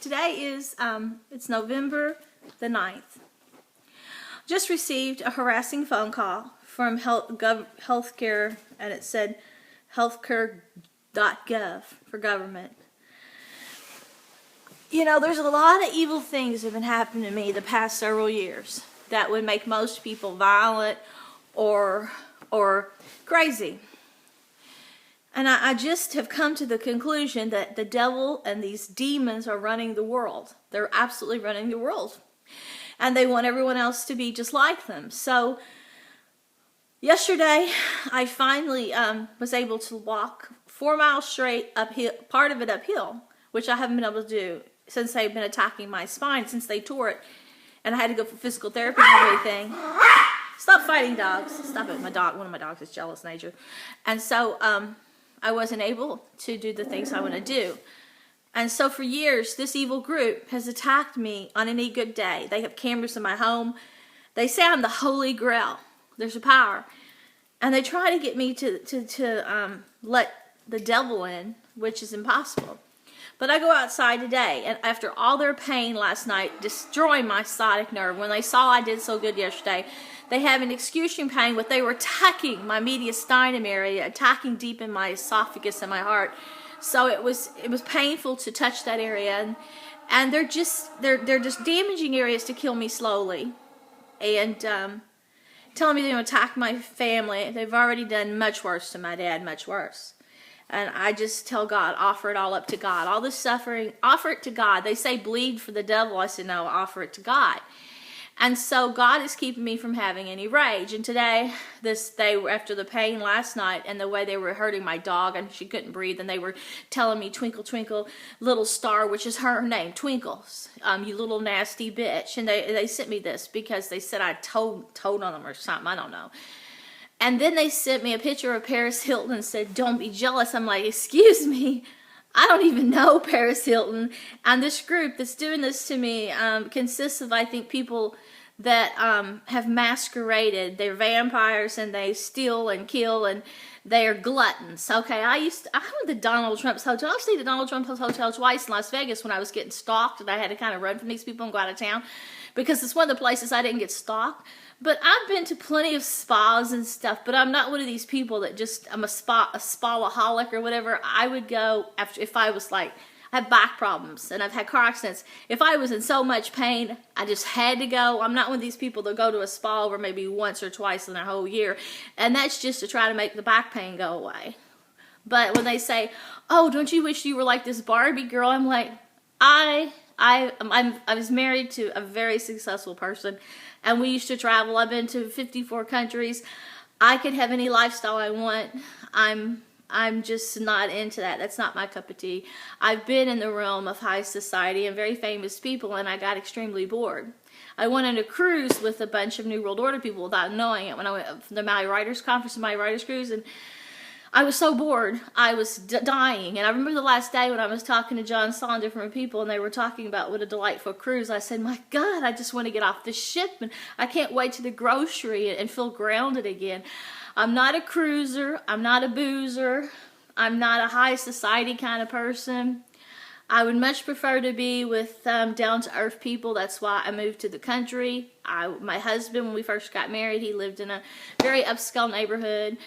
Today is, it's November the 9th. Just received a harassing phone call from healthcare, and it said healthcare.gov for government. You know, there's a lot of evil things that have been happening to me the past several years that would make most people violent or crazy. And I just have come to the conclusion that the devil and these demons are running the world. They're absolutely running the world. And they want everyone else to be just like them. So yesterday, I finally was able to walk 4 miles straight uphill, part of it uphill, which I haven't been able to do since they've been attacking my spine, since they tore it. And I had to go for physical therapy and everything. Stop fighting dogs. Stop it. One of my dogs is jealous nature. And so I wasn't able to do the things I want to do. And so for years, this evil group has attacked me on any good day. They have cameras in my home. They say I'm the Holy Grail. There's a power. And they try to get me to let the devil in, which is impossible. But I go outside today, and after all their pain last night, destroying my sciatic nerve, when they saw I did so good yesterday, they have an excruciating pain, but they were attacking my mediastinum area, attacking deep in my esophagus and my heart. So it was painful to touch that area, and they're just damaging areas to kill me slowly, and telling me they're going to attack my family. They've already done much worse to my dad, much worse. And I just tell God, offer it all up to God. All this suffering, offer it to God. They say bleed for the devil. I said, no, offer it to God. And so God is keeping me from having any rage. And today, after the pain last night and the way they were hurting my dog, and she couldn't breathe, and they were telling me, twinkle, twinkle, little star, which is her name, Twinkles, you little nasty bitch. And they sent me this because they said I told on them or something. I don't know. And then they sent me a picture of Paris Hilton and said, don't be jealous. I'm like, excuse me, I don't even know Paris Hilton. And this group that's doing this to me consists of, I think, people that have masqueraded. They're vampires, and they steal and kill, and they are gluttons. Okay, I went to Donald Trump's hotel. I stayed at Donald Trump's hotel twice in Las Vegas when I was getting stalked, and I had to kind of run from these people and go out of town because it's one of the places I didn't get stalked. But I've been to plenty of spas and stuff, but I'm not one of these people that I'm a spaholic or whatever. I would go if I was like, I have back problems and I've had car accidents. If I was in so much pain, I just had to go. I'm not one of these people that go to a spa over maybe once or twice in a whole year, and that's just to try to make the back pain go away. But when they say, oh, don't you wish you were like this Barbie girl? I'm like, I was married to a very successful person, and we used to travel. I've been to 54 countries. I could have any lifestyle I want. I'm just not into that. That's not my cup of tea. I've been in the realm of high society and very famous people, and I got extremely bored. I went on a cruise with a bunch of New World Order people without knowing it when I went to the Maui Writers Conference and Maui Writers Cruise, and I was so bored. I was dying. And I remember the last day when I was talking to John Saw and different people, and they were talking about what a delightful cruise. I said, my God, I just want to get off the ship, and I can't wait to the grocery and feel grounded again. I'm not a cruiser. I'm not a boozer. I'm not a high society kind of person. I would much prefer to be with down-to-earth people. That's why I moved to the country. My husband, when we first got married, he lived in a very upscale neighborhood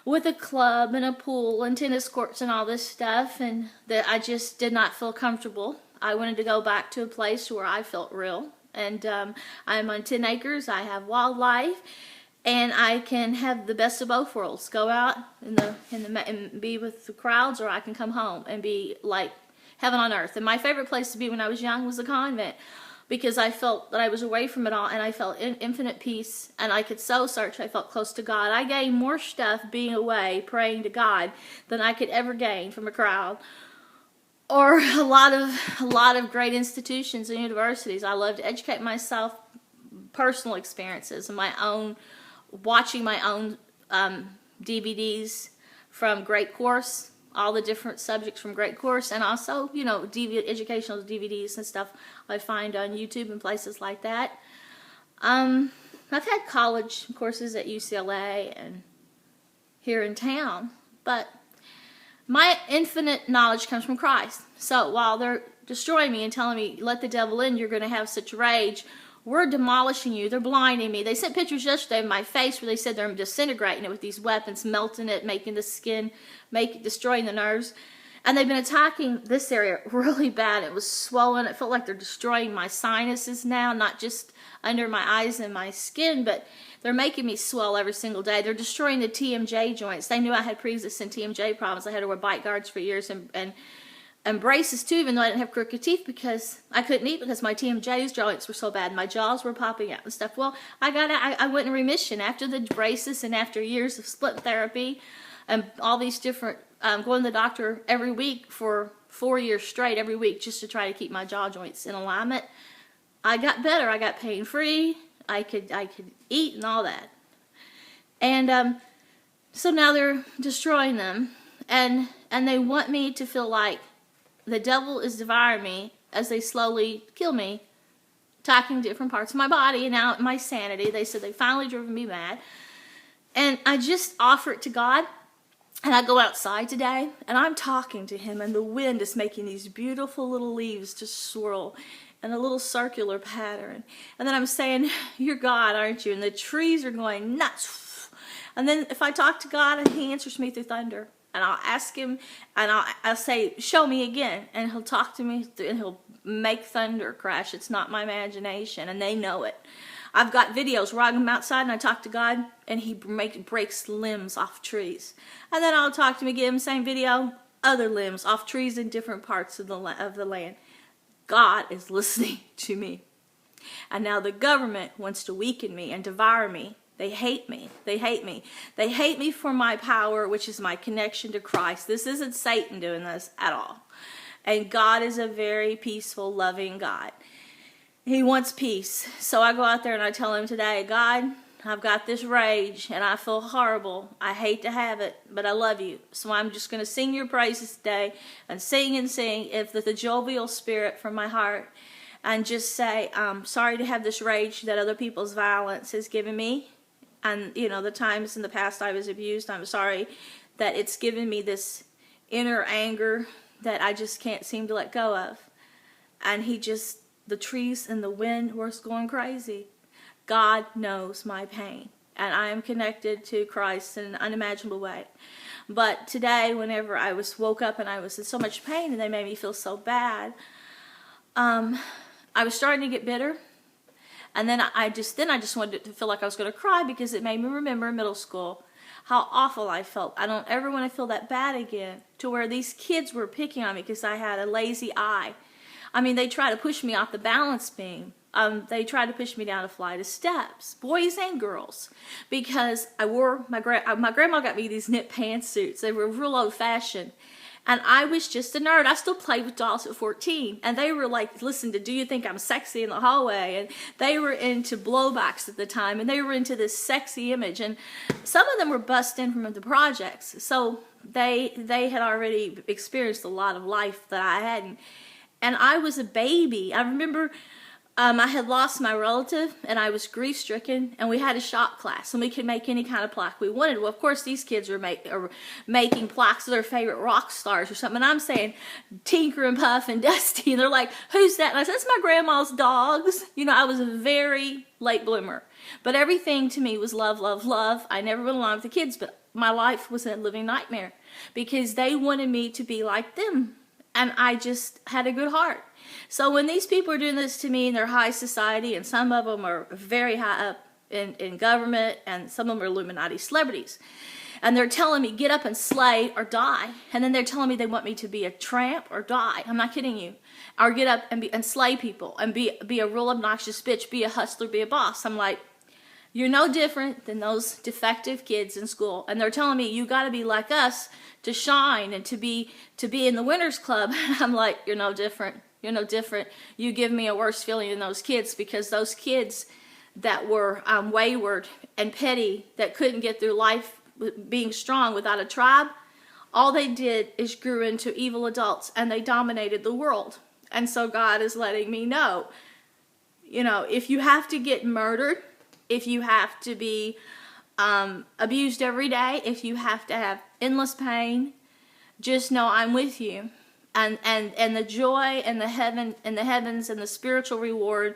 with a club and a pool and tennis courts and all this stuff, and that I just did not feel comfortable. I wanted to go back to a place where I felt real, and I'm on 10 acres. I have wildlife, and I can have the best of both worlds. Go out and be with the crowds, or I can come home and be like heaven on earth. And my favorite place to be when I was young was a convent, because I felt that I was away from it all, and I felt infinite peace, and I could soul search. I felt close to God. I gained more stuff being away, praying to God, than I could ever gain from a crowd or a lot of great institutions and universities. I love to educate myself, personal experiences, and my own, watching my own DVDs from Great Course, all the different subjects from Great Course, and also, you know, educational DVDs and stuff I find on YouTube and places like that. I've had college courses at UCLA and here in town, but my infinite knowledge comes from Christ. So while they're destroying me and telling me, let the devil in, you're going to have such rage, we're demolishing you. They're blinding me. They sent pictures yesterday of my face where they said they're disintegrating it with these weapons, melting it, making the skin, destroying the nerves. And they've been attacking this area really bad. It was swollen. It felt like they're destroying my sinuses now, not just under my eyes and my skin, but they're making me swell every single day. They're destroying the TMJ joints. They knew I had pre-existing TMJ problems. I had to wear bite guards for years and braces too, even though I didn't have crooked teeth, because I couldn't eat because my TMJ joints were so bad. My jaws were popping out and stuff. Well, I went in remission after the braces and after years of split therapy and all these different, going to the doctor every week for 4 years straight, every week, just to try to keep my jaw joints in alignment. I got better. I got pain-free. I could eat and all that. And so now they're destroying them, and they want me to feel like the devil is devouring me as they slowly kill me, attacking different parts of my body and now my sanity. They said they finally driven me mad. And I just offer it to God. And I go outside today, and I'm talking to him, and the wind is making these beautiful little leaves just swirl in a little circular pattern. And then I'm saying, you're God, aren't you? And the trees are going nuts. And then if I talk to God, he answers me through thunder. And I'll ask him, and I'll say, show me again. And he'll talk to me, and he'll make thunder crash. It's not my imagination, and they know it. I've got videos where I'm outside and I talk to God, and he breaks limbs off trees. And then I'll talk to him again, same video, other limbs off trees in different parts of the land. God is listening to me. And now the government wants to weaken me and devour me. They hate me. They hate me. They hate me for my power, which is my connection to Christ. This isn't Satan doing this at all. And God is a very peaceful, loving God. He wants peace. So I go out there and I tell him today, God, I've got this rage and I feel horrible. I hate to have it, but I love you. So I'm just going to sing your praises today and sing if the jovial spirit from my heart, and just say, I'm sorry to have this rage that other people's violence has given me. And, the times in the past I was abused, I'm sorry that it's given me this inner anger that I just can't seem to let go of. And the trees and the wind were going crazy. God knows my pain, and I am connected to Christ in an unimaginable way. But today, whenever I woke up and I was in so much pain and they made me feel so bad, I was starting to get bitter. And then I just wanted it to feel like I was going to cry, because it made me remember middle school, how awful I felt. I don't ever want to feel that bad again, to where these kids were picking on me because I had a lazy eye. I mean, they tried to push me off the balance beam. They tried to push me down a flight of steps, boys and girls, because I wore my grandma got me these knit pantsuits. They were real old fashioned. And I was just a nerd. I still played with dolls at 14. And they were like, listen to Do You Think I'm Sexy in the Hallway? And they were into blowbacks at the time. And they were into this sexy image. And some of them were bussed in from the projects. So they had already experienced a lot of life that I hadn't. And I was a baby. I remember I had lost my relative, and I was grief-stricken, and we had a shop class, and we could make any kind of plaque we wanted. Well, of course, these kids were making plaques of their favorite rock stars or something, and I'm saying Tinker and Puff and Dusty, and they're like, who's that? And I said, it's my grandma's dogs. I was a very late bloomer, but everything to me was love, love, love. I never went along with the kids, but my life was a living nightmare, because they wanted me to be like them, and I just had a good heart. So when these people are doing this to me in their high society, and some of them are very high up in government, and some of them are Illuminati celebrities, and they're telling me, get up and slay or die, and then they're telling me they want me to be a tramp or die. I'm not kidding you. Or get up and slay people, and be a real obnoxious bitch, be a hustler, be a boss. I'm like, you're no different than those defective kids in school. And they're telling me, you got to be like us to shine and to be in the Winners Club. I'm like, you're no different. You're no different. You give me a worse feeling than those kids, because those kids that were wayward and petty, that couldn't get through life being strong without a tribe, all they did is grew into evil adults, and they dominated the world. And so God is letting me know, if you have to get murdered, if you have to be abused every day, if you have to have endless pain, just know I'm with you. And the joy and the heavens and the spiritual reward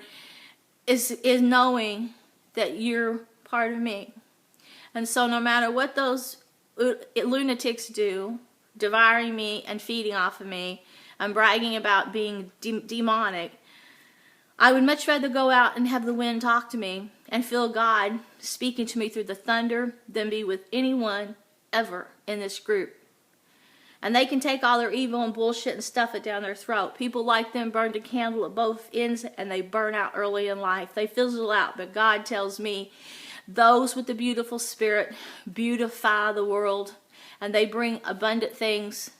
is knowing that you're part of me. And so no matter what those lunatics do, devouring me and feeding off of me and bragging about being demonic, I would much rather go out and have the wind talk to me and feel God speaking to me through the thunder than be with anyone ever in this group. And they can take all their evil and bullshit and stuff it down their throat. People like them burned a candle at both ends and they burn out early in life. They fizzle out. But God tells me those with the beautiful spirit beautify the world. And they bring abundant things.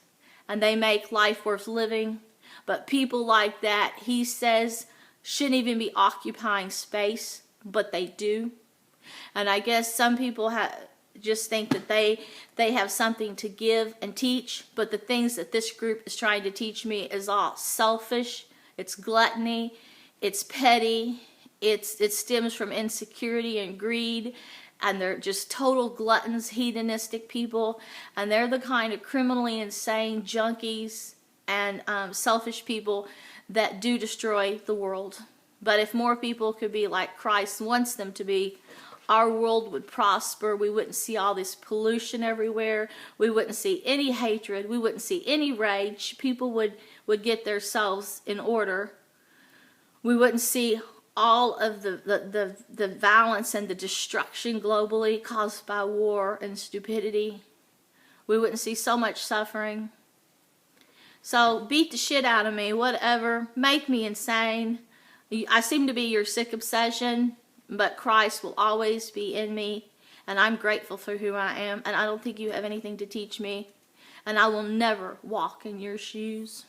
And they make life worth living. But people like that, he says, shouldn't even be occupying space. But they do. And I guess some people just think that they have something to give and teach, but the things that this group is trying to teach me is all selfish, it's gluttony, it's petty, it stems from insecurity and greed, and they're just total gluttons, hedonistic people, and they're the kind of criminally insane junkies and selfish people that do destroy the world. But if more people could be like Christ wants them to be, our world would prosper. We wouldn't see all this pollution everywhere. We wouldn't see any hatred. We wouldn't see any rage. People would get themselves in order. We wouldn't see all of the violence and the destruction globally caused by war and stupidity. We wouldn't see so much suffering. So beat the shit out of me, whatever. Make me insane. I seem to be your sick obsession. But Christ will always be in me, and I'm grateful for who I am, and I don't think you have anything to teach me, and I will never walk in your shoes.